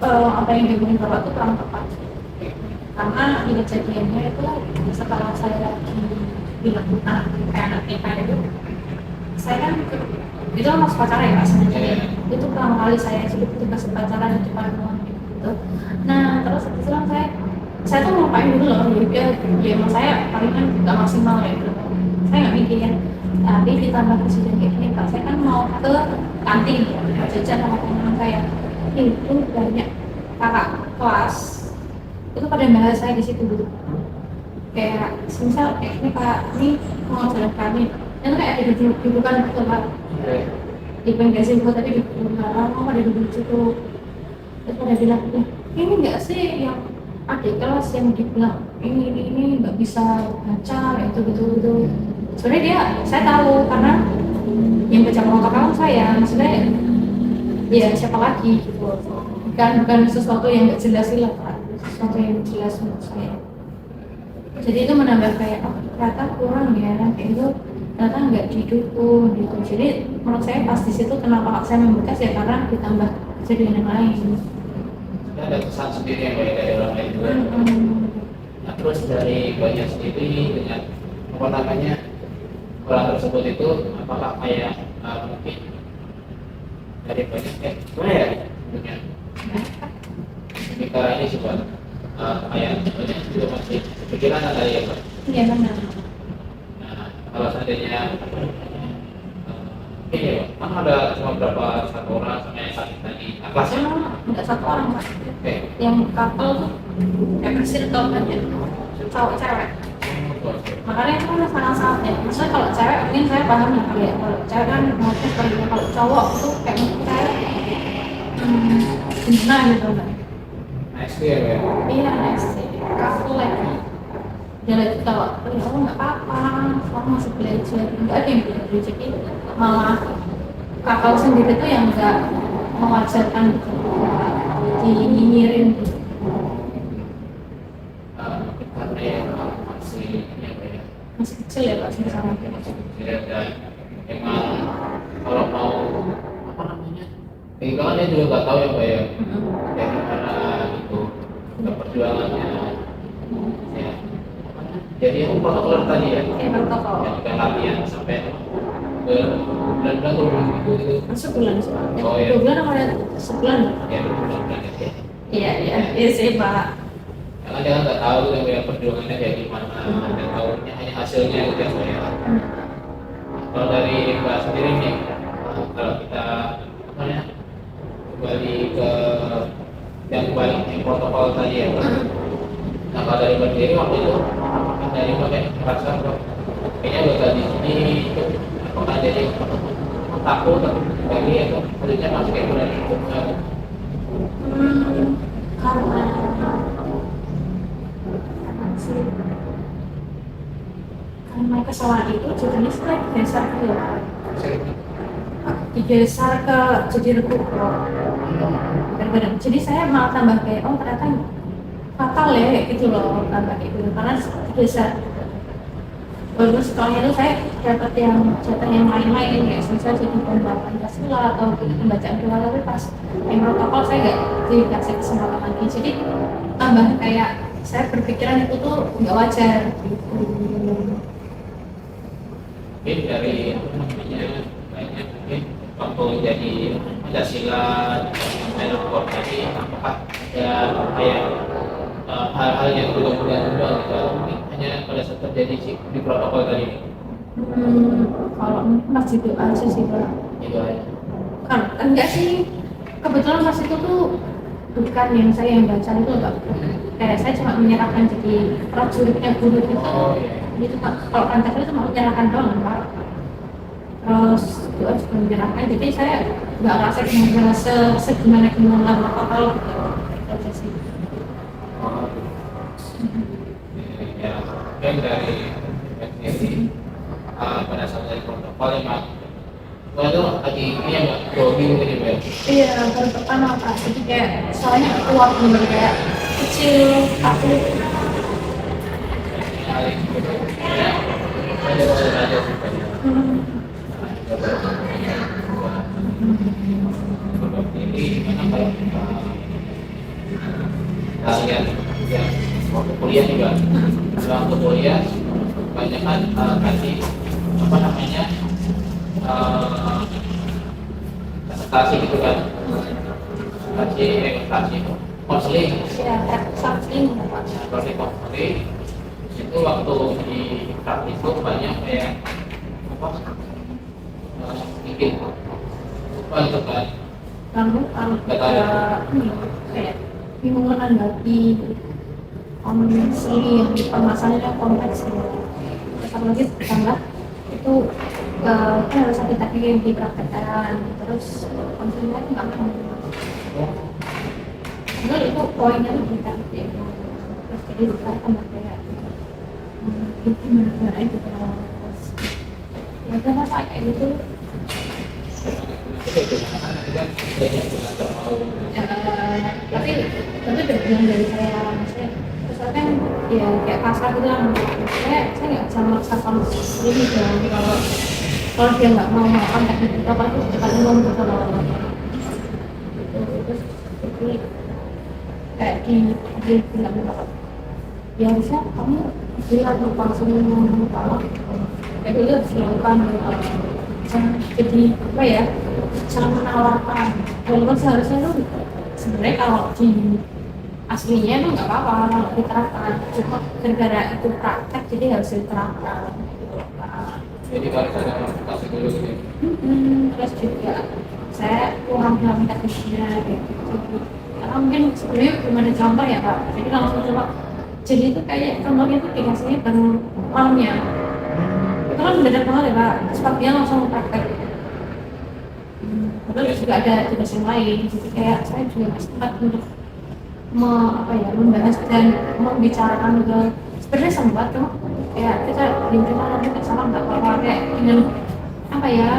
apa yang diomongin Bapak itu kurang tepat karena kejadiannya itu setelah saya lagi bilang kayak anak TK itu saya kan itu kan masuk pacaran ya Pak sebenarnya itu pertama kali saya ikut masuk pacaran di depan umum gitu. Nah terus habis itu kan saya tuh ngapain dulu loh ya emang saya palingan nggak maksimal ya gitu. Saya nggak mikirin tapi ditambah presiden kayak gini Pak, saya kan mau ke kantin ya mau jajan sama teman saya itu banyak kakak kelas itu pada bahas saya di situ dulu kayak misal kayak ini Pak ini mau jalan kami itu kayak ada dudukan gitu Pak di pinggir simpul tapi di belakang mau pada duduk situ terus pada bilang ini enggak sih yang adik kelas yang dibilang ini nggak bisa baca itu gitu sebenarnya dia saya tahu karena yang baca motor kamu saya maksudnya ya siapa lagi gitu bukan sesuatu yang nggak jelas lah Pak. sesuatu yang jelas menurut saya. Jadi itu menambah kayak oh ternyata kurang ya kayak itu ternyata nggak didukung gitu. Jadi menurut saya pas di situ kenapa saya membekas ya karena ditambah kejadian yang lain. Ada kesan sendiri yang beda dari orang lain juga. Nah, terus dari banyak sendiri dengan apa namanya orang tersebut itu apakah kayak mungkin dari banyak gimana ya punya ketika ini coba kayak banyak juga masih pikiran ada ya Pak. Iya benar. Nah, kalau seandainya ini ya Pak, kan ada cuma berapa satu orang sama yang sakit tadi. Nah, kelasnya Nggak satu orang Pak. oke. Yang couple tuh kayak sirkel kan ya cowok cewek. Makanya itu masalah ya. Maksudnya kalau cewek mungkin saya paham ya kalau cewek kan maksudnya seperti itu. Kalau cowok tuh kayak mungkin saya gimana gitu kan. Next ya Pak. Iya next couple ya. Jadi kalau ya nggak apa-apa, kamu masih belajar. Nggak ada yang bilang rezeki malah kakak sendiri tuh yang nggak mewajarkan gitu, dinyinyirin gitu. Karena yang masih ini apa ya Masih kecil ya Pak sama ya, dan emang kalau mau apa namanya kan dia juga nggak tahu ya Pak ya dari mana itu perjuangannya ya jadi itu protokol tadi ya protokol. yang kita latihan sampai bulan-bulan tuh gitu Sebulan sih. Oh, iya. 2 bulan apa ya? Sebulan. ya bulan-bulan ya Iya sih Pak. karena dia nggak tahu yang ya perjuangannya kayak gimana dan tahunya hanya hasilnya gitu ya Pak ya. Kalau dari Mbak sendiri nih, kalau kita apa ya kembali ke yang kembali ke protokol tadi ya, Pak. Nah kalau dari Mbak sendiri waktu itu, apakah dari Mbak kayak merasa kok kayaknya bakal di sini itu apakah jadi takut atau dari atau maksudnya masih kayak berani untuk Karena sih karena kesalahan itu jadinya setelah digeser ke jadi reku gara-gara jadi saya malah tambah kayak oh ternyata fatal ya kayak gitu loh tambah kayak gitu karena digeser. Baru setelahnya itu saya dapat yang jatah yang lain-lain kayak misalnya jadi pembawa Pancasila atau pembacaan doa tapi pas yang protokol saya nggak dikasih kesempatan lagi jadi tambah kayak saya berpikiran itu tuh nggak wajar gitu. mungkin dari apa namanya banyak mungkin waktu jadi Pancasila dan report tadi apakah ada kayak hal-hal yang berubah-ubah gitu atau mungkin hanya pada saat terjadi di protokol tadi Kalau masih itu aja sih Pak. itu aja Kan enggak sih kebetulan pas itu tuh bukan yang saya yang baca itu Pak. Kayak saya cuma menyerahkan jadi prajuritnya guru itu. Oh, iya. Itu Pak. Kalau Pancasila itu mau menyerahkan doang Pak. Terus juga juga menyerahkan jadi saya nggak ngerasa segimana protokol gitu. Itu aja sih. Ya, mungkin dari sendiri pada saat dari protokol emang Wah itu lagi ini ya Mbak, grogi mungkin ya Mbak ya? Iya, baru pertama Pak. Jadi kayak soalnya kuat bener kayak kecil, aku Kali gitu ya, ada aja sih Mbak ya. Ini gimana kalau kita lihat ya waktu kuliah juga waktu kuliah banyak kan kasih apa namanya presentasi gitu kan presentasi konseling ya saking seperti konseling itu waktu di praktik itu banyak kayak apa bikin apa itu kan kamu kayak bingung menanggapi konsili yang permasalahannya kompleks gitu. Terus apalagi ditambah itu kan harus sakit kaki yang dipraktekkan terus konsilnya itu nggak mau padahal itu poinnya tuh kita ya. Terus jadi saya tambah kayak itu gimana itu terus ya udah masa kayak gitu itu kan banyak juga terlalu tapi tergantung dari saya misalkan ya kayak pasar gitu kan saya nggak bisa memaksakan ini dong kalau dia nggak mau makan kayak gitu apa itu cepat ngomong gitu loh terus jadi kayak di bilang ya harusnya kamu bilang langsung kalau kayak dulu harus dilakukan jadi apa ya jangan menawarkan walaupun seharusnya tuh sebenarnya kalau di aslinya itu nggak apa-apa kalau diterapkan cuma gara-gara itu praktek jadi harus diterapkan gitu kan. Jadi harus ada konsultasi dulu gitu. Terus juga saya kurang dalam teknisnya gitu karena mungkin sebenarnya belum ada contoh ya Pak jadi langsung coba jadi itu kayak contohnya itu dikasihnya baru malamnya itu kan mendadak banget ya Pak sebab dia langsung praktek terus juga ada tugas yang lain jadi kayak saya juga masih sempat untuk membahas dan membicarakan juga sebenarnya sempat cuma ya kita lingkungan nanti nggak salah nggak apa-apa kayak dengan apa ya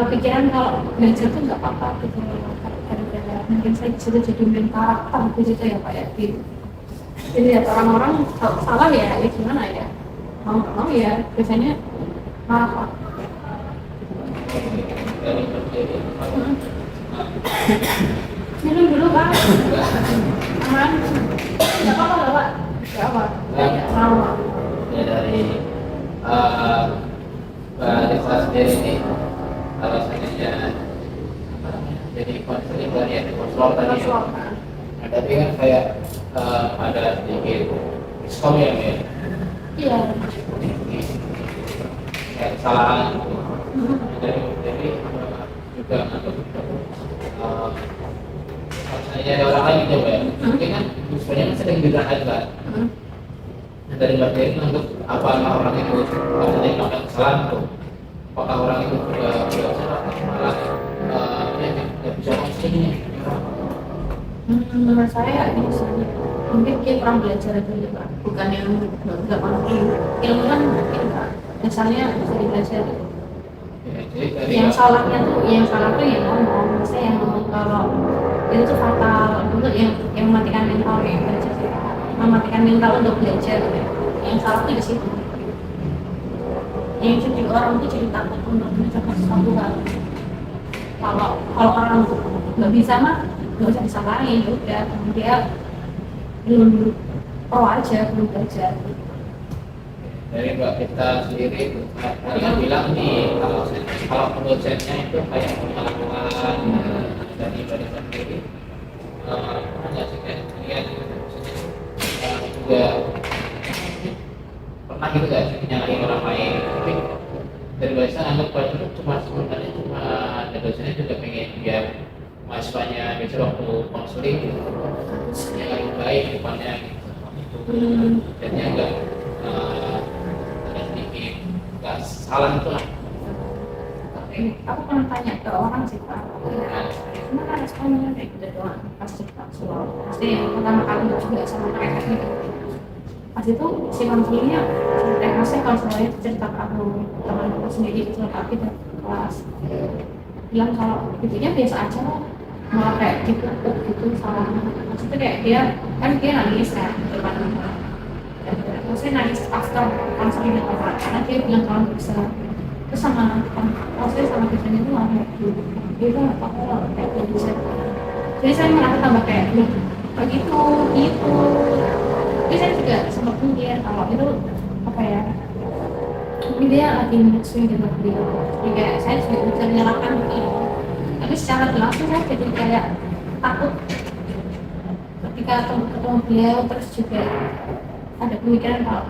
pikiran kalau belajar tuh nggak apa-apa gitu gara-gara mungkin saya disitu jadi main karakter di situ ya Pak ya jadi ya orang-orang kalau salah ya gimana ya mau ya biasanya marah Pak. Minum dulu Pak aman nggak apa-apa lah Pak nggak apa nggak mau Ya dari Mbak Desa sendiri ini kalau seandainya apa namanya jadi konseling dari ya konselor tadi ya. Nah, tapi kan kayak ada sedikit miskom ya Mbak. iya Kayak kesalahan gitu. Jadi juga misalnya ada orang lain gitu ya mungkin kan sebenarnya kan sering bilang aja kan dari Mbak Dery untuk apakah orang itu kalau dia melakukan kesalahan itu apakah orang itu sudah malah dia nggak bisa konseling menurut saya ini sih mungkin dia kurang belajar aja ya Pak bukan yang nggak mau ilmu kan mungkin Pak dasarnya bisa dipelajari yang salah tuh yang ngomong saya yang ngomong kalau itu tuh fatal untuk yang mematikan mental yang belajar mematikan mental untuk belajar yang salah tuh di situ yang jadi orang tuh jadi takut untuk mencapai sesuatu hal kalau orang nggak bisa mah nggak usah disalahin udah dia belum pro aja belum belajar dari Mbak kita sendiri kalian bilang nih kalau dosennya itu kayak pengalaman dari Mbak Desa sendiri nggak sih kayak kalian juga pernah gitu nggak sih nyalahin orang lain tapi dari Mbak Desa anggap kalau itu cuma sebenarnya cuma dosennya juga pengen biar mahasiswanya biasa waktu konseling yang lebih baik depannya gitu jadinya enggak ada sedikit nggak salah itu lah. Aku pernah tanya ke orang sih Pak cuma kan responnya kayak gitu doang pasti pasti yang pertama kali juga sama mereka gitu pas itu si konselingnya teknisnya konselnya cerita ke aku teman-teman sendiri cerita ke kelas bilang kalau itunya biasa aja lah malah kayak dipukul gitu salah maksudnya kayak dia nangis kan depan maksudnya nangis after konseling atau apa karena dia bilang kalau bisa terus sama maksudnya sama biasanya itu nggak dia itu nggak apa-apa kayak bisa jadi saya merasa tambah kayak begitu gitu jadi saya juga sempat mikir kalau itu apa ya mungkin dia lagi swing dengan dia jadi kayak saya juga bisa menyalahkan gitu tapi secara langsung saya jadi kayak takut ketika ketemu beliau terus juga ada pemikiran kalau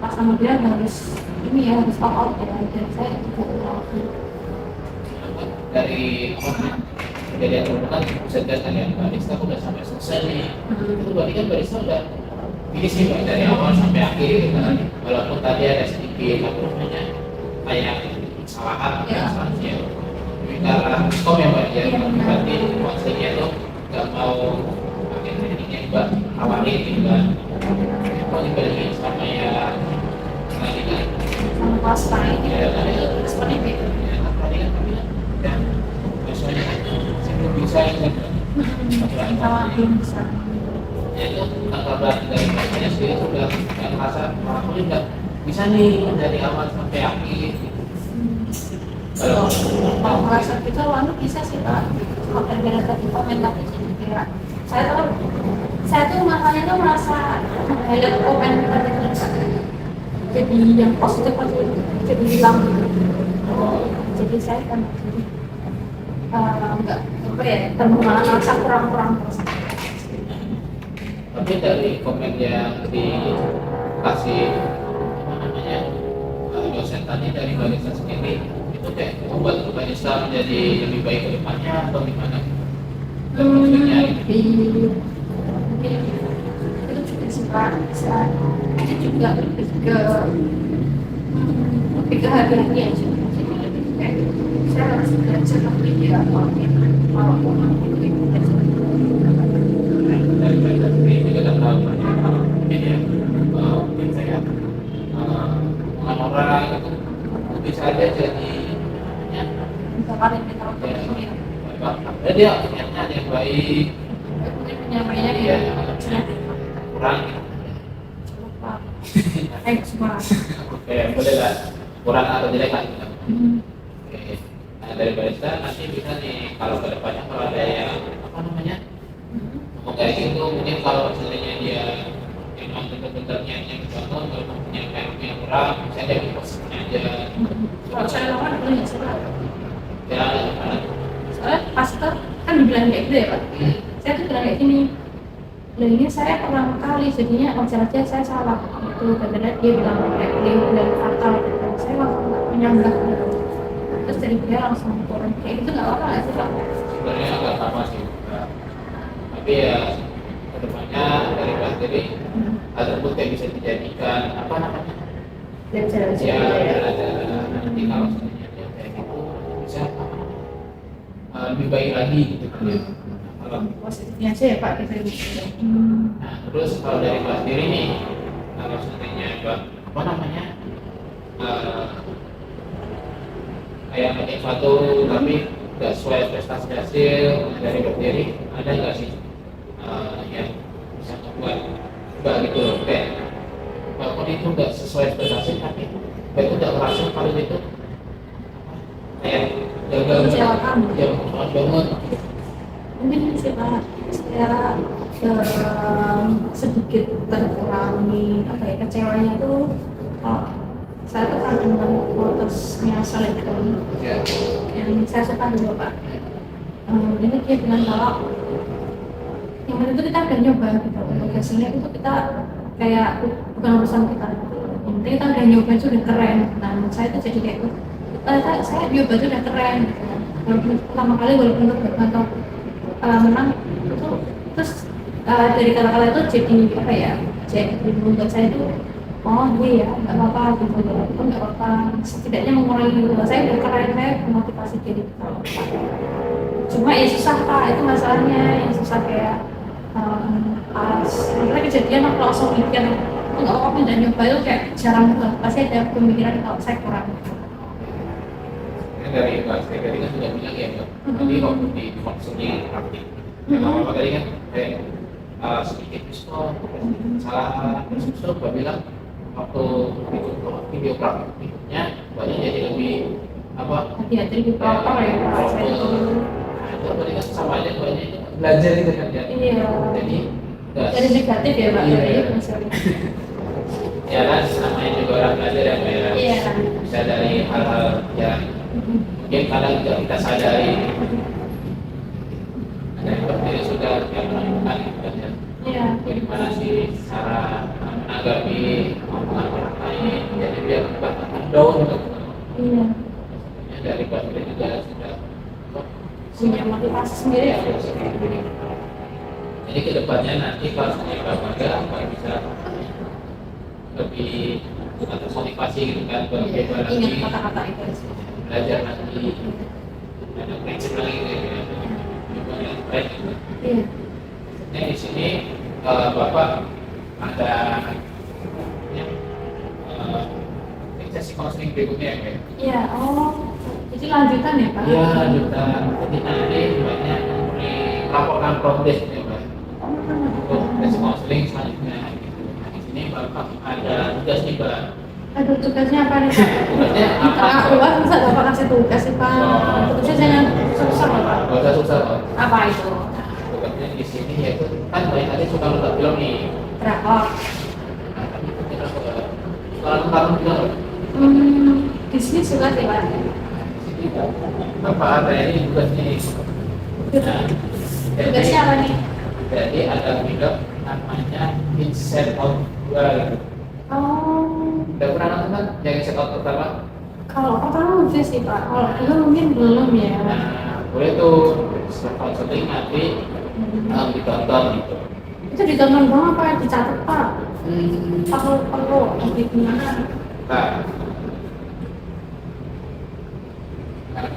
pas sama dia harus ini ya harus all out ya dan saya juga dari kejadian terbuka bisa dikatakan ya Mbak Desa udah sampai selesai nih itu berarti kan Mbak Desa udah ini sih Mbak dari awal sampai akhir gitu kan walaupun tadi ada sedikit apa namanya kayak kesalahan seharusnya karena miskom ya Mbak ya berarti maksudnya itu nggak mau pakai tekniknya Mbak awalin gitu kan paling balik sama ya tadi kan sama kelas lain ya tadi seperti itu ya tadi kan bilang dan biasanya kan saya belum bisa bisa ini Sama belum bisa. ya itu kakak berarti dari kelasnya sendiri sudah nggak merasa aku nggak bisa nih dari awal sampai akhir Kalau merasa gitu, anu bisa sih Pak. Kalau gara-gara tadi komentar itu kayak saya tuh makanya tuh merasa highlight komentar itu jadi yang positif jadi hilang gitu. Jadi saya kan jadi nggak apa ya, malah merasa kurang terus. tapi dari komen yang dikasih apa namanya dosen tadi dari barisan sendiri itu kayak membuat Barisan menjadi lebih baik ke depannya atau gimana? Maksudnya Mungkin itu juga sih Pak. Itu juga lebih ke hati-hati aja. Jadi lebih kayak saya harus belajar lebih ya kalau itu belajar. dari barisan sendiri juga dapat mungkin ya mungkin saya orang itu bisa aja jadi Misalkan yang kita lakukan ini, ya dia niatnya yang baik mungkin penyampaiannya ya dia kurang lupa. Semua. oke boleh lah kurang atau jelek lah gitu. Oke. Nah, dari barista nanti bisa nih kalau kedepannya kalau ada yang apa namanya ngomong kayak gitu mungkin kalau misalnya dia memang benar-benar niatnya dibangun kalau punya PMP yang kurang bisa jadi posisinya aja Kalau saya lawan boleh nggak sih Pak? ya gimana Soalnya pastor kan dibilang kayak gitu ya Pak. Saya tuh bilang kayak gini. Ini saya kurang kali jadinya wajar aja saya salah itu benar dia bilang kayak dia bilang fatal gitu. Saya langsung menyanggah gitu. Terus dari dia langsung turun kayak gitu nggak apa-apa nggak sih Pak? sebenarnya agak sama sih tapi ya kedepannya dari materi ada pun kayak bisa dijadikan apa namanya Belajar aja ya ya. ada nanti kalau seandainya dia kayak gitu bisa apa namanya lebih baik lagi gitu kan ya kalau Positifnya aja ya Pak kita gitu. nah terus kalau dari kelas diri nih kalau seandainya apa namanya kayak pakai satu tapi nggak sesuai prestasi hasil dari berdiri ada nggak sih yang bisa membuat nggak gitu loh kayak walaupun itu nggak sesuai ekspektasi tapi itu nggak merasa kalau itu kayak gagal Kecewakan. ya banget Mungkin sih Pak saya sedikit terkurangi apa ya kecewanya tuh saya tuh kan dengan quotesnya selebgram ya yang saya suka dulu Pak. Ini dia bilang kalau yang itu kita udah nyoba gitu untuk hasilnya itu kita kayak bukan urusan kita. Yang penting kita udah nyoba itu udah keren. Nah saya tuh jadi kayak saya nyoba itu udah keren gitu. Walaupun pertama kali walaupun gagal atau menang itu terus dari kata-kata itu jadi apa ya jadi membuat saya itu oh iya ya nggak apa-apa gitu walaupun nggak apa-apa setidaknya mengurangi gitu saya udah keren saya memotivasi diri cuma ya susah Pak itu masalahnya yang susah kayak pas akhirnya kejadian aku langsung mikir oh nggak apa-apa dan nyoba itu kayak jarang banget pasti ada pemikiran kalau saya kurang dari kelas tadi kan sudah bilang ya tadi waktu di konseling praktik apa tadi kan kayak sedikit pistol salah terus pistol gua bilang waktu video praktik berikutnya banyak jadi lebih apa hati-hati lebih proper ya Pak saya itu nah itu tadi kan sama aja banyak belajar itu kan ya iya jadi dari negatif ya Pak iya. dari masalah Ya kan namanya juga orang belajar ya Mbak ya. iya Bisa dari hal-hal yang mungkin kadang tidak kita sadari. Ada yang berdiri sudah yang menemukan ya. iya Bagaimana sih cara menanggapi omongan orang lain jadi biar bahkan down gitu. iya Ya, dari berdiri juga sudah punya motivasi sendiri ya jadi kedepannya nanti kalau saya Bapak bisa lebih termotivasi gitu kan bagaimana ingat lagi kata-kata itu belajar lagi ada prinsip lagi gitu ya gimana baik gitu. iya Nah di sini Bapak ada ya, sesi konseling berikutnya ya iya oh jadi lanjutan ya Pak iya lanjutan jadi nanti banyak murid laporkan progres nih Mbak. Untuk tes konseling selanjutnya. Nah, di sini Bapak ada tugas nih Mbak. Aduh, tugasnya apa nih Pak? Tugasnya apa? Aku kan masa Bapak kasih tugas sih Pak. Tugasnya saya susah loh Pak. Gak usah susah Pak. Apa itu? Tugasnya di sini yaitu kan banyak tadi suka nonton film nih. Drakor. Nah, tapi kita suka nonton film. Di sini suka sih Pak. Di sini Bapak ada ini tugasnya nih. Nah, Tugasnya apa nih? jadi ada film namanya Inside Out 2. Oh, Udah pernah nonton kan yang Inside Out pertama? kalau pertama udah sih Pak. Kalau dulu mungkin belum ya. Nah, boleh tuh setelah konseling nanti ditonton gitu. Itu ditonton doang apa dicatat Pak? Hmm, Perlu di gimana? nah,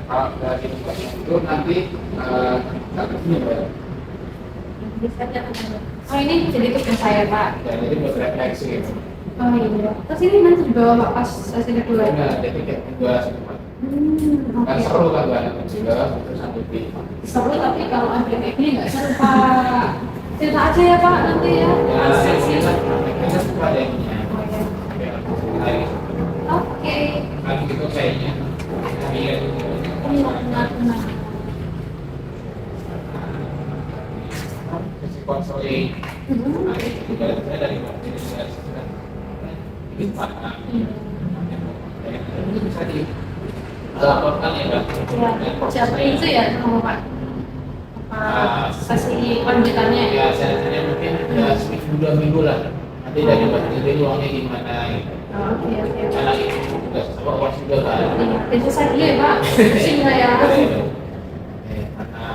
kalau dari itu nanti satu ini Mbak. Bisa aja. Oh ini jadi tugas saya Pak. Dan ini buat refleksi gitu. Oh iya. Terus ini nanti dibawa Pak pas sesi kedua. Nah, jadi kayak juga sempat. Kan Oke. seru kan banget juga terus sampai di Seru tapi kalau ada kayak gini nggak seru Pak. Cerita aja ya Pak nanti ya. ya Pas sesi. kita suka ada yang Oh iya. lagi Oke. lagi gitu kayaknya iya Benar. sesi konseling nanti juga saya dari ini Pak ini bisa dilaporkan ya Pak Ya, siapa itu ya sama Pak? Apa sesi lanjutannya? ya saya mungkin ya seminggu 2 minggu lah nanti dari Pak Jadi uangnya gimana gitu Oh, oke. karena itu juga sama uang juga kan Itu saya dulu ya Pak. Pusing saya. karena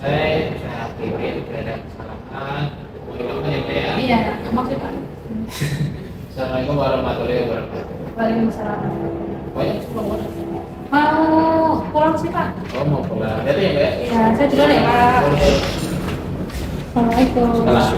saya kirim ada kesalahan ulangkan ya Pak ya. Iya, maksud Pak. Assalamualaikum warahmatullahi wabarakatuh. Waalaikumsalam. Banyak semua. Mau pulang sih Pak? Oh mau pulang. Jadi ya Mbak ya. Iya, saya duluan ya Pak. Assalamualaikum. Salam.